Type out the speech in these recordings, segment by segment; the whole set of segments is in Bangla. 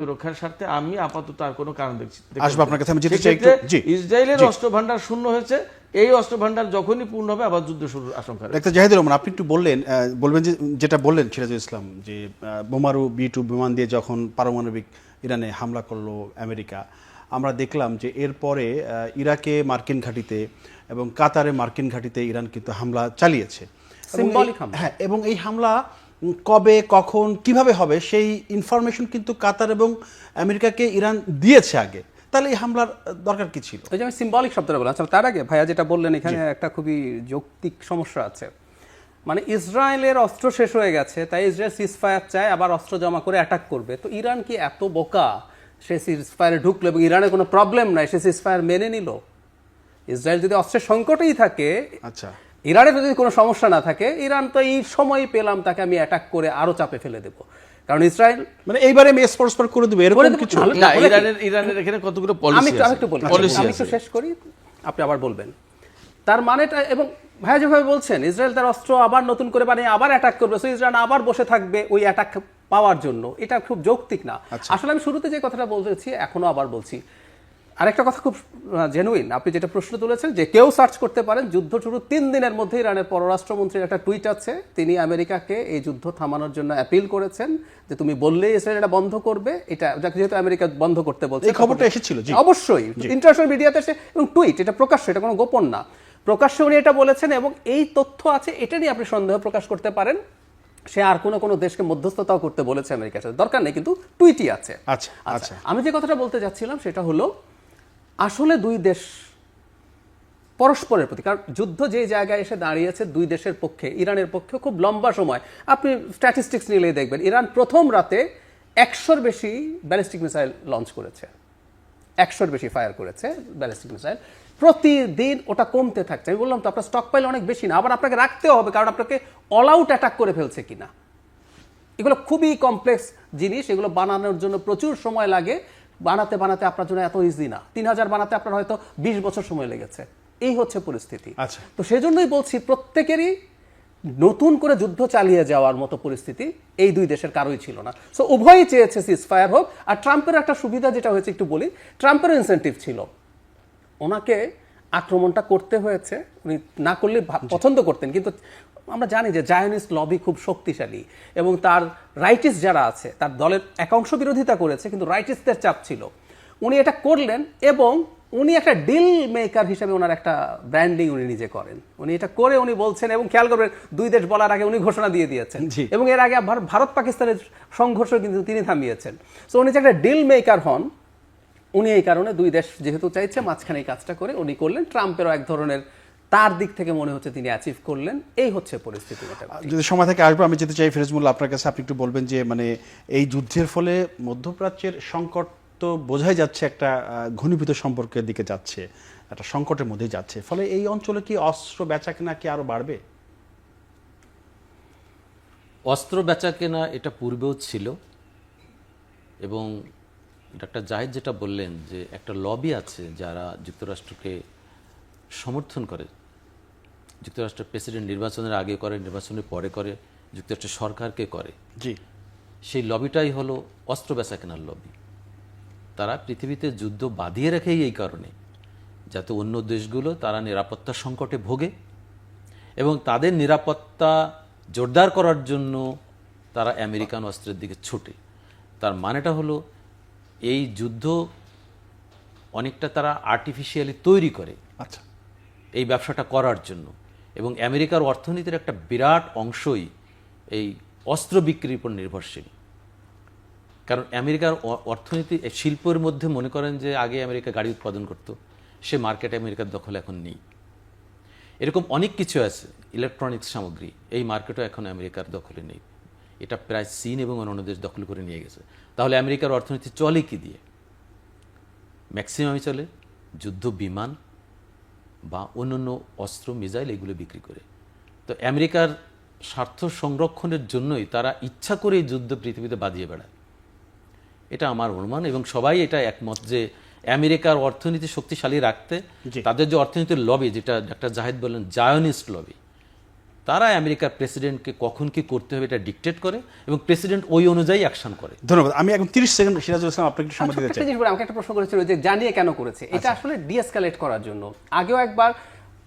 রক্ষার স্বার্থে আমি আপাতত আর কোনো কারণ দেখছি। আসবো আপনার কাছে, আমি যেতে চাই একটু। জি, ইসরায়েলের অস্ত্র ভান্ডার শূন্য হয়েছে, এই অস্ত্র ভান্ডার যখনই পূর্ণ হবে আবার যুদ্ধ শুরুর আশঙ্কা রয়েছে। ডাক্তার জাহিদুর রহমান, আপনি একটু বলবেন যে যেটা বললেন সিরাজুল ইসলাম, যে বোমারু B-2 বিমান দিয়ে যখন পারমাণবিক ইরানে হামলা করলো আমেরিকা, আমরা দেখলাম যে এরপরে ইরাকে মার্কিন ঘাঁটিতে এবং কাতারে মার্কিন ঘাঁটিতে ইরান কিন্তু হামলা চালিয়েছে। হ্যাঁ, এবং এই হামলা কবে, কখন, কিভাবে হবে সেই ইনফরমেশন কিন্তু কাতার এবং আমেরিকাকে ইরান দিয়েছে আগে। তাহলে এই হামলার দরকার কি ছিল? ওই যে আমি সিম্বলিক শব্দটা বললাম। তার আগে ভাইয়া যেটা বললেন, এখানে একটা খুবই যৌক্তিক সমস্যা আছে। মানে ইসরায়েলের অস্ত্র শেষ হয়ে গেছে, তাই ইসরায়েল সিজফায়ার চায়, আবার অস্ত্র জমা করে অ্যাটাক করবে। তো ইরান কি এত বোকা, সে সিজফায়ারে ঢুকলো এবং ইরানের কোনো প্রবলেম নাই, সে সিজফায়ার মেনে নিল? ইসরায়েল যদি অস্ত্রের সংকটেই থাকে, আচ্ছা, ইরানের যদি কোনো সমস্যা না থাকে, ইরান তো এই সময় পেলাম তাকে আমি অ্যাটাক করে আরো চাপে ফেলে দেবো। কারণ ইসরায়েল মানে এইবারে আমি স্পর্শপর করে দেব এরকম কিছু না, ইরানের এখানে কতগুলো পলিসি আছে। আমি একটু শেষ করি, আপনি আবার বলবেন। তার মানেটা, এবং ভাইয়া যেভাবে বলছেন ইসরায়েল তার অস্ত্র আবার নতুন করে বানিয়ে আবার অ্যাটাক করবে, সো ইসরায়েল আবার বসে থাকবে ওই অ্যাটাক পাওয়ার জন্য, এটা খুব যৌক্তিক না। আসলে আমি শুরুতে যে কথাটা বলতেছি, এখনো আবার বলছি। আরেকটা কথা খুব জেনুইন, আপনি যেটা প্রশ্ন তুলেছেন, যে কেউ সার্চ করতে পারেন, যুদ্ধ শুরু 3 দিনের মধ্যে ইরানের পররাষ্ট্রমন্ত্রীর একটা টুইট আছে, তিনি আমেরিকাকে এই যুদ্ধ থামানোর জন্য অ্যাপিল করেছেন যে তুমি বললেই ইসরায়েল এটা বন্ধ করবে। এটা যেহেতু আমেরিকা বন্ধ করতে বলছে, এই খবরটা এসেছিল অবশ্যই ইন্টারন্যাশনাল মিডিয়াতে এসে, এবং টুইট, এটা প্রকাশ্য, এটা কোনো গোপন না, প্রকাশ্যে উনি এটা বলেছেন, এবং এই তথ্য আছে, এটা নিয়ে আপনি সন্দেহ প্রকাশ করতে পারেন। সে আর কোনো দেশকে মধ্যস্থতাও করতে বলেছে আমেরিকার সাথে, দরকার নেই, কিন্তু টুইটই আছে। আচ্ছা, আমি যে কথাটা বলতে যাচ্ছিলাম সেটা হলো, আসলে দুই দেশ পরস্পরের প্রতি, কারণ যুদ্ধ যে জায়গায় এসে দাঁড়িয়েছে দুই দেশের পক্ষে, ইরানের পক্ষে খুব লম্বা সময়, আপনি স্ট্যাটিস্টিক্স নিলেই দেখবেন ইরান প্রথম রাতে 100-র বেশি ব্যালিস্টিক মিসাইল লঞ্চ করেছে, 100-র বেশি ফায়ার করেছে ব্যালিস্টিক মিসাইল প্রতিদিন। ওটা কমতে থাকছে। আমি বললাম তো আপনার স্টক পাইল অনেক বেশি না, আবার আপনাকে রাখতেও হবে, কারণ আপনাকে অল আউট অ্যাটাক করে ফেলছে কিনা। এগুলো খুবই কমপ্লেক্স জিনিস, এগুলো বানানোর জন্য প্রচুর সময় লাগে, বানাতে বানাতে আপনার জন্য এত ইজি না। 3000 বানাতে আপনার হয়তো 20 বছর সময় লেগেছে। এই হচ্ছে পরিস্থিতি। তো সেজন্যই বলছি, প্রত্যেকেরই নতুন করে যুদ্ধ চালিয়ে যাওয়ার মতো পরিস্থিতি এই দুই দেশের কারোই ছিল না। সো উভয়ই চেয়েছে সিজফায়ার হোক। আর ট্রাম্পের একটা সুবিধা যেটা হয়েছে একটু বলি, ট্রাম্পের ইনসেন্টিভ ছিল, ওনাকে আক্রমণটা করতে হয়েছে, উনি না করলে পছন্দ করতেন, কিন্তু আমরা জানি যে জায়নিস্ট লবি খুব শক্তিশালী, এবং তার রাইটিস্ট যারা আছে, তার দলের একাংশ বিরোধিতা করেছে, কিন্তু রাইটিস্টদের চাপ ছিল। উনি এটা করলেন, এবং উনি একটা ডিল মেকার হিসেবে ওনার একটা ব্র্যান্ডিং উনি নিজে করেন। উনি এটা করে উনি বলছেন, এবং খেয়াল করবেন দুই দেশ বলার আগে উনি ঘোষণা দিয়ে দিয়েছেন, এবং এর আগে ভারত পাকিস্তানের সংঘর্ষ কিন্তু তিনি থামিয়েছেন। সো উনি যে একটা ডিল মেকার হন, উনি এই কারণে দুই দেশ যেহেতু চাইছে মাঝখানে এই কাজটা করে উনি করলেন। ট্রাম্পেরও এক ধরনের তার দিক থেকে মনে হচ্ছে তিনি অ্যাচিভ করলেন। এই হচ্ছে পরিস্থিতি। যদি সময় থেকে আসবো, আমি যেতে চাই ফিরোজ মোল্লা আপনার কাছে। আপনি একটু বলবেন যে মানে এই যুদ্ধের ফলে মধ্যপ্রাচ্যের সংকট তো বোঝাই যাচ্ছে একটা ঘনীভূত সম্পর্কের দিকে যাচ্ছে, একটা সংকটের মধ্যে যাচ্ছে, ফলে এই অঞ্চলে কি অস্ত্র বেচা কেনা কি আরো বাড়বে? অস্ত্র বেচা কেনা এটা পূর্বেও ছিল, এবং ডাক্তার জাহিদ যেটা বললেন যে একটা লবি আছে যারা যুক্তরাষ্ট্রকে সমর্থন করে, যুক্তরাষ্ট্রের প্রেসিডেন্ট নির্বাচনের আগে করে, নির্বাচনের পরে করে, যুক্তরাষ্ট্রের সরকারকে করে। সেই লবিটাই হলো অস্ত্র বেচা কেনার লবি। তারা পৃথিবীতে যুদ্ধ বাঁধিয়ে রাখেই এই কারণে, যাতে অন্য দেশগুলো তারা নিরাপত্তা সংকটে ভোগে, এবং তাদের নিরাপত্তা জোরদার করার জন্য তারা আমেরিকান অস্ত্রের দিকে ছুটে। তার মানেটা হলো এই যুদ্ধ অনেকটা তারা আর্টিফিশিয়ালি তৈরি করে এই ব্যবসাটা করার জন্য, এবং আমেরিকার অর্থনীতির একটা বিরাট অংশই এই অস্ত্র বিক্রির উপর নির্ভরশীল। কারণ আমেরিকার অর্থনীতি শিল্পের মধ্যে মনে করেন যে আগে আমেরিকা গাড়ি উৎপাদন করত, সে মার্কেট আমেরিকার দখল এখন নেই। এরকম অনেক কিছু আছে, ইলেকট্রনিক্স সামগ্রী, এই মার্কেটও এখন আমেরিকার দখলে নেই। এটা প্রায় চীন এবং অন্যান্য দেশ দখল করে নিয়ে গেছে। তাহলে আমেরিকার অর্থনীতি চলে কি দিয়ে? ম্যাক্সিমামই চলে যুদ্ধ বিমান বা অন্যান্য অস্ত্র, মিসাইল, এগুলো বিক্রি করে। তো আমেরিকার স্বার্থ সংরক্ষণের জন্যই তারা ইচ্ছা করে এই যুদ্ধ পৃথিবীতে বাঁধিয়ে বেড়ায়, এটা আমার অনুমান। এবং সবাই এটা একমত যে আমেরিকার অর্থনীতি শক্তিশালী রাখতে তাদের যে অর্থনীতির লবি, যেটা ডাক্তার জাহিদ বললেন জায়নিস্ট লবি, তারা আমেরিকার প্রেসিডেন্টকে কখন কি করতে হবে এটা ডিকটেট করে এবং প্রেসিডেন্ট ওই অনুযায়ী অ্যাকশন করে। ধন্যবাদ। আমি এখন 30 সেকেন্ড সিরাজুল ইসলাম আপনাকে একটু সময় দিতে একটা চাই। জিনিস বলে, আমাকে একটা প্রশ্ন করেছিল যে জানিয়ে কেন করেছে, এটা আসলে ডিএসকালেট করার জন্য। আগেও একবার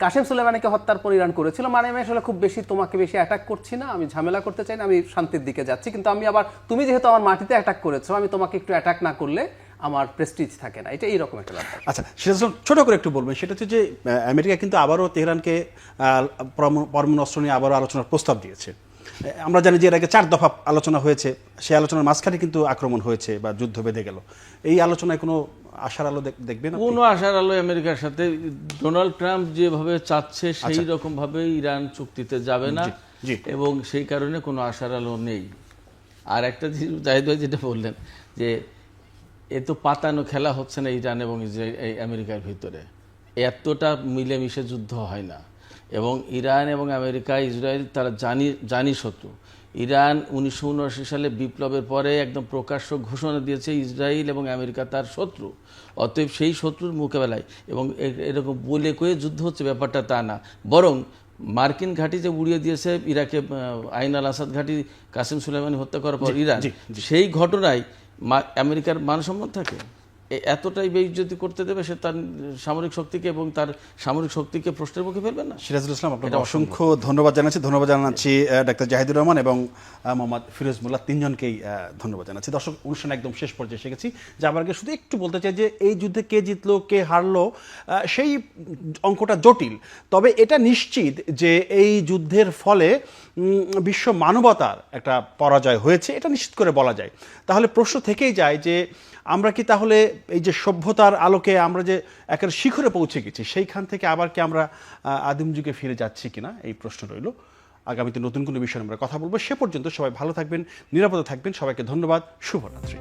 কাসেম সুলেমানিকে হত্যার পর ইরান করেছিল, মানে আমি আসলে খুব বেশি তোমাকে বেশি অ্যাটাক করছি না, আমি ঝামেলা করতে চাই না, আমি শান্তির দিকে যাচ্ছি, কিন্তু আমি আবার তুমি যেহেতু আমার মাটিতে অ্যাটাক করেছো, আমি তোমাকে একটু অ্যাটাক না করলে আমার প্রেস্টিজ থাকে না, এটা এইরকম একটা ব্যাপার। আচ্ছা সিরাজুল ইসলাম ছোট করে একটু বলবেন, সেটা হচ্ছে যে আমেরিকা কিন্তু আবারও তেহরানকে পরমাণু অস্ত্র নিয়ে আবারও আলোচনার প্রস্তাব দিয়েছে। আমরা জানি যে এর আগে 4 দফা আলোচনা হয়েছে, সেই আলোচনার মাঝখানে কিন্তু আক্রমণ হয়েছে বা যুদ্ধ বেঁধে গেল। এই আলোচনায় কোনো আশার আলো দেখবেন? কোনো আশার আলো আমেরিকার সাথে ডোনাল্ড ট্রাম্প যেভাবে চাচ্ছে সেই রকম ভাবে ইরান চুক্তিতে যাবে না, জি। এবং সেই কারণে কোনো আশার আলো নেই। আর একটা জাহিদ ভাই যেটা বললেন যে এ তো পাতানো খেলা হচ্ছে না ইরান এবং এই আমেরিকার ভিতরে, এতটা মিলেমিশে যুদ্ধ হয় না। এবং ইরান এবং আমেরিকা ইসরায়েল তারা জানি শত্রু। ইরান 1979 সালে বিপ্লবের পরে একদম প্রকাশ্য ঘোষণা দিয়েছে ইসরায়েল এবং আমেরিকা তার শত্রু, অতএব সেই শত্রুর মোকাবেলায় এবং এরকম বলে কয়ে যুদ্ধ হচ্ছে ব্যাপারটা তা না, বরং মার্কিন ঘাঁটি যে উড়িয়ে দিয়েছে ইরাকে, আইন আল আসাদ ঘাঁটি কাসেম সুলেমানি হত্যা করার পর ইরান, সেই ঘটনায় আমেরিকার মানসম্মান থাকে? এতটাই বেইজ্জতি করতে দেবে সে তার সামরিক শক্তিকে এবং তার সামরিক শক্তিকে প্রশ্নের মুখে ফেলবে না? সিরাজুল ইসলাম আপনাকে অসংখ্য ধন্যবাদ জানাচ্ছি ডাক্তার জাহিদুর রহমান এবং মোহাম্মদ ফিরোজ মোল্লা, তিনজনকেই ধন্যবাদ জানাচ্ছি। দর্শক, অনুষ্ঠান একদম শেষ পর্যায়ে এসে গেছি। যাবার আগে শুধু একটু বলতে চাই যে এই যুদ্ধে কে জিতলো কে হারলো সেই অঙ্কটা জটিল, তবে এটা নিশ্চিত যে এই যুদ্ধের ফলে বিশ্ব মানবতার একটা পরাজয় হয়েছে, এটা নিশ্চিত করে বলা যায়। তাহলে প্রশ্ন থেকেই যায় যে আমরা কি তাহলে এই যে সভ্যতার আলোকে আমরা যে একের শিখরে পৌঁছে গেছি, সেইখান থেকে আবার কি আমরা আদিম যুগে ফিরে যাচ্ছি কিনা, এই প্রশ্ন রইল। আগামীতে নতুন কোনো বিষয়ে আমরা কথা বলবো। সে পর্যন্ত সবাই ভালো থাকবেন, নিরাপদে থাকবেন। সবাইকে ধন্যবাদ। শুভরাত্রি।